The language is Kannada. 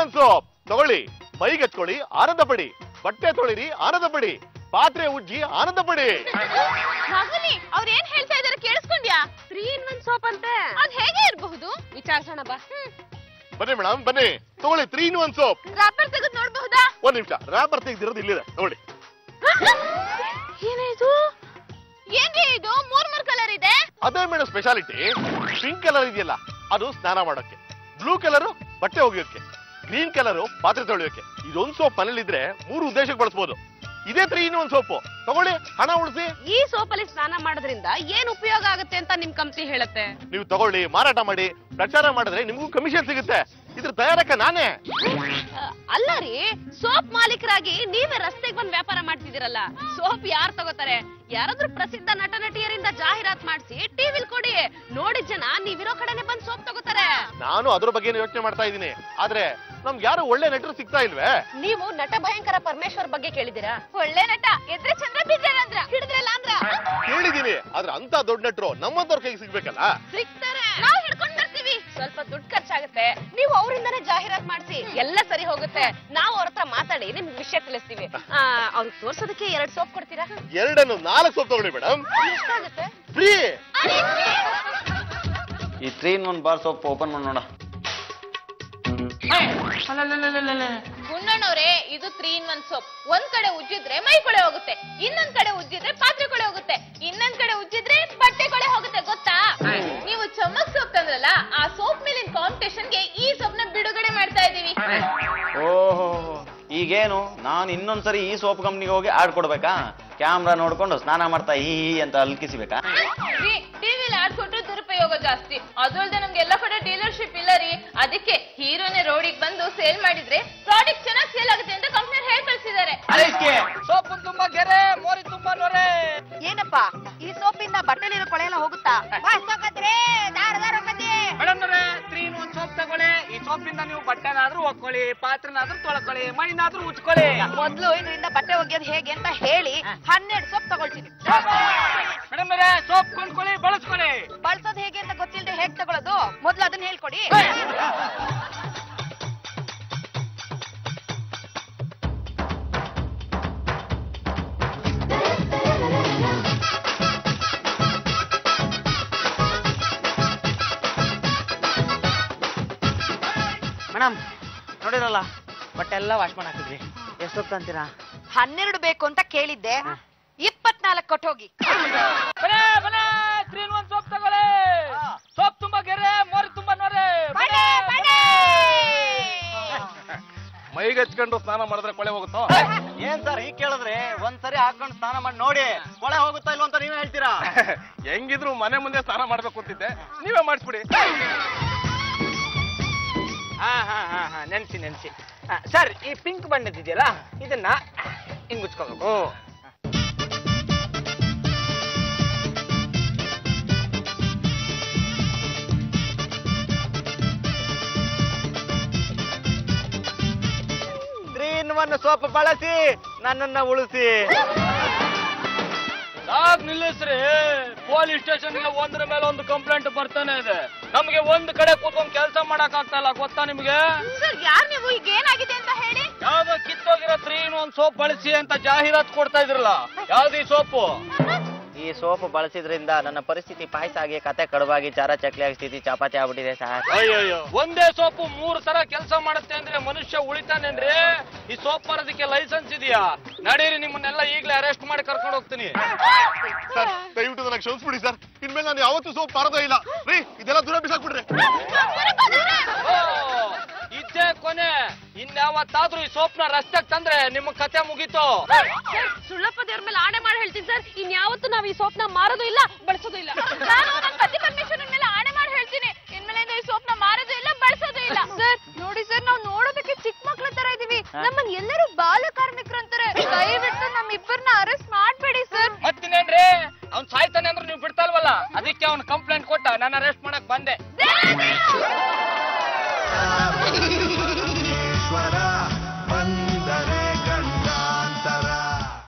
1 ಸೋಪ್ ತಗೊಳ್ಳಿ. ಮೈಗೆ ಹಚ್ಕೊಳ್ಳಿ, ಆನಂದ ಪಡಿ. ಬಟ್ಟೆ ತೊಳಿರಿ, ಆನಂದ ಪಡಿ. ಪಾತ್ರೆ ಉಜ್ಜಿ, ಆನಂದ ಪಡಿ. ಅವ್ರ ಏನ್ ಹೇಳ್ತಾ ಇದಾರೆ ಕೇಳಿಸ್ಕೊಂಡ್ಯಾ? 3 in 1 ಸೋಪ್ ಅಂತೆ. ಅದ್ ಹೇಗೆ ಇರಬಹುದು? ವಿಚಾರಿಸೋಣ ಬಾ. ಬನ್ನಿ ಮೇಡಮ್, ಬನ್ನಿ ತಗೊಳ್ಳಿ. 3 in 1 ಸೋಪ್. ರಾಪರ್ ತೆಗೆದು ನೋಡಬಹುದಾ? ಒಂದ್ ನಿಮಿಷ, ರಾಪರ್ ತೆಗೆದಿರೋದು ಇಲ್ಲಿದೆ ನೋಡಿ. ಏನಿದು? ಏನ್ರಿ ಇದು? 3 ಕಲರ್ ಇದೆ. ಅದೇ ಮೇಡಮ್ ಸ್ಪೆಷಾಲಿಟಿ. ಪಿಂಕ್ ಕಲರ್ ಇದೆಯಲ್ಲ, ಅದು ಸ್ನಾನ ಮಾಡೋಕೆ. ಬ್ಲೂ ಕಲರ್ ಬಟ್ಟೆ ಒಗೆಯೋಕೆ. ಗ್ರೀನ್ ಕಲರ್ ಪಾತ್ರೆ ತೊಳೆಯೋಕೆ. ಇದೊಂದು ಸೋಪ್ ಮನೇಲಿದ್ರೆ 3 ಉದ್ದೇಶಕ್ಕೆ ಬಳಸಬಹುದು. ಇದೇ 3 in 1 ಸೋಪು. ತಗೊಳ್ಳಿ, ಹಣ ಉಳಿಸಿ. ಈ ಸೋಪಲ್ಲಿ ಸ್ನಾನ ಮಾಡೋದ್ರಿಂದ ಏನ್ ಉಪಯೋಗ ಆಗುತ್ತೆ ಅಂತ ನಿಮ್ ಕಂಪನಿ ಹೇಳುತ್ತೆ? ನೀವು ತಗೊಳ್ಳಿ, ಮಾರಾಟ ಮಾಡಿ, ಪ್ರಚಾರ ಮಾಡಿದ್ರೆ ನಿಮ್ಗೂ ಕಮಿಷನ್ ಸಿಗುತ್ತೆ. ಇದ್ರ ತಯಾರಕ ನಾನೇ. ಅಲ್ಲ ರೀ, ಸೋಪ್ ಮಾಲೀಕರಾಗಿ ನೀವೇ ರಸ್ತೆಗೆ ಬಂದು ವ್ಯಾಪಾರ ಮಾಡ್ತಿದ್ದೀರಲ್ಲ, ಸೋಪ್ ಯಾರು ತಗೋತಾರೆ? ಯಾರಾದ್ರೂ ಪ್ರಸಿದ್ಧ ನಟ ನಟಿಯರಿಂದ ಜಾಹೀರಾತ್ ಮಾಡಿಸಿ ಟಿವಿಲ್ ಕೊಡಿ. ನೋಡಿದ ಜನ ನೀವಿರೋ ಕಡೆನೆ ಬಂದು ಸೋಪ್ ತಗೋತಾರೆ. ನಾನು ಅದ್ರ ಬಗ್ಗೆ ಯೋಚನೆ ಮಾಡ್ತಾ ಇದ್ದೀನಿ. ಆದ್ರೆ ನಮ್ಗೆ ಯಾರು ಒಳ್ಳೆ ನಟರು ಸಿಗ್ತಾ ಇಲ್ವೇ? ನೀವು ನಟ ಭಯಂಕರ ಪರಮೇಶ್ವರ್ ಬಗ್ಗೆ ಕೇಳಿದಿರಾ? ಒಳ್ಳೆ ನಟ, ಎದ್ರೆ ಚಂದ್ರ ಬಿದ್ರಂದ್ರ ಹಿಡಿದ್ರಲ್ಲ ಅಂದ್ರ. ಕೇಳಿದೀನಿ, ಆದ್ರೆ ಅಂತ ದೊಡ್ಡ ನಟರು ನಮ್ಮಂತವ್ರ ಕೈಗೆ ಸಿಗ್ಬೇಕಲ್ಲ. ಸಿಗ್ತಾರೆ, ನಾವು ಹಿಡ್ಕೊಂಡ್ ಬರ್ತೀವಿ. ಸ್ವಲ್ಪ ದುಡ್ಡು ಖರ್ಚಾಗುತ್ತೆ, ನೀವು ಅವರಿಂದಾನೇ ಜಾಹೀರಾತ್ ಮಾಡಿಸಿ, ಎಲ್ಲ ಸರಿ ಹೋಗುತ್ತೆ. ನಾವು ಅವ್ರ ಹತ್ರ ಮಾತಾಡಿ ನಿಮ್ಗೆ ವಿಷಯ ತಿಳಿಸ್ತೀವಿ. ಅವ್ರಿಗೆ ತೋರ್ಸೋದಕ್ಕೆ 2 ಸೋಪ್ ಕೊಡ್ತೀರಾ? 2 4 ಸೋಪ್ ತಗೊಳ್ಳಿ ಮೇಡಮ್. ಎಷ್ಟಾಗುತ್ತೆ? ಫ್ರೀ. ಈ 3 in 1 ಬಾರ್ ಸೋಪ್ ಓಪನ್ ಮಾಡಿ ನೋಡ. ಗುಂಡಣ್ಣವ್ರೆ, ಇದು 3 in 1 ಸೋಪ್. ಒಂದ್ ಕಡೆ ಉಜ್ಜಿದ್ರೆ ಮೈ ಕೊಳೆ ಹೋಗುತ್ತೆ, ಇನ್ನೊಂದ್ ಕಡೆ ಉಜ್ಜಿದ್ರೆ ಪಾತ್ರೆ ಕೊಳೆ ಹೋಗುತ್ತೆ, ಇನ್ನೊಂದ್ ಕಡೆ ಉಜ್ಜಿದ್ರೆ ಬಟ್ಟೆ ಕೊಳೆ ಹೋಗುತ್ತೆ. ಗೊತ್ತಾ? ನೀವು ಚಮಕ್ ಸೋಪ್ ತಂದ್ರಲ್ಲ, ಆ ಸೋಪ್ ಮೇಲಿನ ಕಾಂಪಿಟೇಷನ್ಗೆ ಈ ಸೋಪ್ ನ ಬಿಡುಗಡೆ ಮಾಡ್ತಾ ಇದೀವಿ. ಓಹೋ, ಈಗೇನು ನಾನು ಇನ್ನೊಂದ್ಸರಿ ಈ ಸೋಪ್ ಕಂಪ್ನಿಗೆ ಹೋಗಿ ಆಡ್ ಕೊಡ್ಬೇಕಾ? ಕ್ಯಾಮ್ರಾ ನೋಡ್ಕೊಂಡು ಸ್ನಾನ ಮಾಡ್ತಾ ಈ ಅಂತ ಅಲ್ಕಿಸ್ಬೇಕಾ? ಟಿವಿಲಿ ಆಡ್ ಕೊಟ್ರೆ ದುರುಪಯೋಗ ಜಾಸ್ತಿ. ಅದ್ರಲ್ದೆ ನಮ್ಗೆ ಎಲ್ಲ ಕಡೆ ಡೀಲರ್ಶಿಪ್ ಇಲ್ಲ ರೀ. ಅದಕ್ಕೆ ಹೀರೋನೇ ರೋಡಿಗೆ ಬಂದು ಸೇಲ್ ಮಾಡಿದ್ರೆ ಪ್ರಾಡಕ್ಟ್ ಚೆನ್ನಾಗಿ ಸೇಲ್ ಆಗುತ್ತೆ ಅಂತ ಕಂಪ್ನಿ ಹೇಳ್ ಕಳ್ಸಿದ್ದಾರೆ. ಸೋಪು ತುಂಬಾ ಗೆರೆ, ಮೋರಿ ತುಂಬಾ ನೊರೆ. ಏನಪ್ಪ, ಈ ಸೋಪಿಂದ ಬಟ್ಟೆಲಿರೋ ಕೊಳೆ ಎಲ್ಲ ಹೋಗುತ್ತಾ? ಮೇಡಮ್ 3 in 1 ಸೋಪ್ ತಗೊಳ್ಳಿ. ಈ ಸೋಪಿಂದ ನೀವು ಬಟ್ಟೆನಾದ್ರೂ ಒಕ್ಕೊಳ್ಳಿ, ಪಾತ್ರೆನಾದ್ರೂ ತೊಳ್ಕೊಳ್ಳಿ, ಮೈನಾದ್ರೂ ಉಚ್ಕೊಳ್ಳಿ. ಮೊದ್ಲು ಇದರಿಂದ ಬಟ್ಟೆ ಒಗೆಯೋದು ಹೇಗೆ ಅಂತ ಹೇಳಿ 12 ಸೋಪ್ ತಗೊಳ್ತೀನಿ. ಮೇಡಮ್ ಸೋಪ್ ಕೊಂಡ್ಕೊಳ್ಳಿ, ಬಳಸ್ಕೊಳ್ಳಿ. ಬಳಸೋದು ಹೇಗೆ ಅಂತ ಗೊತ್ತಿಲ್ಲದೆ ಹೇಗ್ ತಗೊಳ್ಳೋದು? ಮೊದ್ಲು ಅದನ್ನ ಹೇಳ್ಕೊಡಿ. ಮೇಡಮ್ ನೋಡಿರಲ್ಲ, ಬಟ್ಟೆ ಎಲ್ಲ ವಾಶ್ ಮಾಡಿ ಹಾಕಿದ್ರಿ. ಎಷ್ಟು ಹೊತ್ತು ಅಂತೀರಾ? 12 ಬೇಕು ಅಂತ ಕೇಳಿದ್ದೆ, 24 ಕೊಟ್ಟೋಗಿ. 3 in 1 ಸೋಪ್ ತಗೊಳ್ಳಿ. ಸೋಪ್ ತುಂಬಾ ಗೆರೆ, ಮೋರಿ ತುಂಬಾ ನೊರೆ. ಮೈಗೆ ಹಚ್ಕೊಂಡು ಸ್ನಾನ ಮಾಡಿದ್ರೆ ಕೊಳೆ ಹೋಗುತ್ತೋ? ಏನ್ ಸರ್ ಹೀಗ್ ಕೇಳಿದ್ರೆ ಒಂದ್ಸರಿ ಹಾಕೊಂಡು ಸ್ನಾನ ಮಾಡಿ ನೋಡಿ, ಕೊಳೆ ಹೋಗುತ್ತಾ ಇಲ್ವ ಅಂತ ನೀವೇ ಹೇಳ್ತೀರಾ? ಹೆಂಗಿದ್ರು ಮನೆ ಮುಂದೆ ಸ್ನಾನ ಮಾಡ್ಬೇಕು ಅಂತಿದ್ದೆ, ನೀವೇ ಮಾಡಿಸ್ಬಿಡಿ. ನೆನ್ಸಿ ಸರ್, ಈ ಪಿಂಕ್ ಬಣ್ಣದಿದೆಯಲ್ಲ, ಇದನ್ನ ಹಿಂಗ್ ಮುಚ್ಕೋಬೇಕು. ಸೋಪ್ ಬಳಸಿ ನನ್ನನ್ನ ಉಳಿಸಿ. ನಿಲ್ಲಿಸ್ರಿ, ಪೊಲೀಸ್ ಸ್ಟೇಷನ್ ಗೆ ಒಂದ್ರ ಮೇಲೆ ಒಂದು ಕಂಪ್ಲೇಂಟ್ ಬರ್ತಾನೆ ಇದೆ. ನಮ್ಗೆ ಒಂದ್ ಕಡೆ ಕೂತ್ಕೊಂಡ್ ಕೆಲಸ ಮಾಡಕ್ ಆಗ್ತಾ ಇಲ್ಲ, ಗೊತ್ತಾ ನಿಮ್ಗೆ? ಸರ್, ಯಾರ್ ನೀವು? ಈಗ ಏನಾಗಿದೆ ಅಂತ ಹೇಳಿ. ಯಾವ್ದೋ ಕಿತ್ತೋಗಿರೋ 3 in 1 ಸೋಪ್ ಬಳಸಿ ಅಂತ ಜಾಹೀರಾತ್ ಕೊಡ್ತಾ ಇದ್ರಲ್ಲ, ಯಾವ್ದು ಈ ಸೋಪು? ಈ ಸೋಪ್ ಬಳಸಿದ್ರಿಂದ ನನ್ನ ಪರಿಸ್ಥಿತಿ ಪಾಯಸ ಆಗಿ, ಕತೆ ಕಡುವಾಗಿ, ಚಾರ ಚಕ್ಲಿಯಾಗಿ, ಸ್ಥಿತಿ ಚಾಪಾತಿ ಆಗ್ಬಿಟ್ಟಿದೆ ಸರ್. ಒಂದೇ ಸೋಪು 3 ತರ ಕೆಲಸ ಮಾಡುತ್ತೆ ಅಂದ್ರೆ ಮನುಷ್ಯ ಉಳಿತಾನೇನ್ರಿ? ಈ ಸೋಪ್ ಮಾರೋದಕ್ಕೆ ಲೈಸೆನ್ಸ್ ಇದೆಯಾ? ನಡೀರಿ, ನಿಮ್ಮನ್ನೆಲ್ಲ ಈಗಲೇ ಅರೆಸ್ಟ್ ಮಾಡಿ ಕರ್ಕೊಂಡು ಹೋಗ್ತೀನಿ. ಸರ್, ದಯವಿಟ್ಟು ನನಗೆ ಕ್ಷಮಿಸ್ಬಿಡಿ ಸರ್. ಇನ್ಮೇಲೆ ನಾನು ಯಾವತ್ತೂ ಸೋಪ್ ಮಾರೋದೇ ಇಲ್ಲ ರೀ. ಇದೆಲ್ಲ ದೂರ ಬಿಸಾಕ್ಬಿಡ್ರಿ. ಇದ್ದೇ ಕೊನೆ. ಇನ್ಯಾವತ್ತಾದ್ರೂ ಈ ಸೋಪ್ನ ರಸ್ತೆಗೆ ತಂದ್ರೆ ನಿಮ್ಮ ಕತೆ ಮುಗೀತು. ಸುಳ್ಳಪ್ಪ ದೇವ್ರ ಮೇಲೆ ಆಣೆ ಮಾಡಿ ಹೇಳ್ತೀನಿ ಸರ್, ಇನ್ಯಾವತ್ತೂ ನಾವು ಈ ಸೋಪ್ನ ಮಾರೋದು ಇಲ್ಲ, ಬಳಸೋದು ಇಲ್ಲ. ನಾನು ನನ್ನ ಪತಿ ಪರಮೇಶ್ವರನ ಮೇಲೆ ಆಣೆ ಮಾಡಿ ಹೇಳ್ತೀನಿ, ಇನ್ಮೇಲಿಂದ ಈ ಸೋಪ್ನ ಮಾರೋದು ಇಲ್ಲ, ಬಳಸೋದು ಇಲ್ಲ. ಸರ್ ನೋಡಿ ಸರ್, ನಾವು ನೋಡೋದಕ್ಕೆ ಚಿಕ್ಕ ಮಕ್ಳ ತರ ಇದೀವಿ, ನಮ್ಮನ್ನ ಎಲ್ಲರೂ ಬಾಲ ಕಾರ್ಮಿಕರು ಅಂತಾರೆ. ದಯವಿಟ್ಟು ನಮ್ಮಿಬ್ಬರನ್ನ ಅರೆಸ್ಟ್ ಮಾಡ್ಬೇಡಿ ಸರ್. ಮತ್ತಿನೇನ್ರಿ, ಅವ್ನ್ ಸಾಯ್ತಾನೆ ಅಂದ್ರೆ ನೀವು ಬಿಡ್ತಲ್ವಲ್ಲ, ಅದಕ್ಕೆ ಅವ್ನ ಕಂಪ್ಲೇಂಟ್ ಕೊಟ್ಟ ನಾನು ಅರೆಸ್ಟ್ ಮಾಡಕ್ ಬಂದೆ.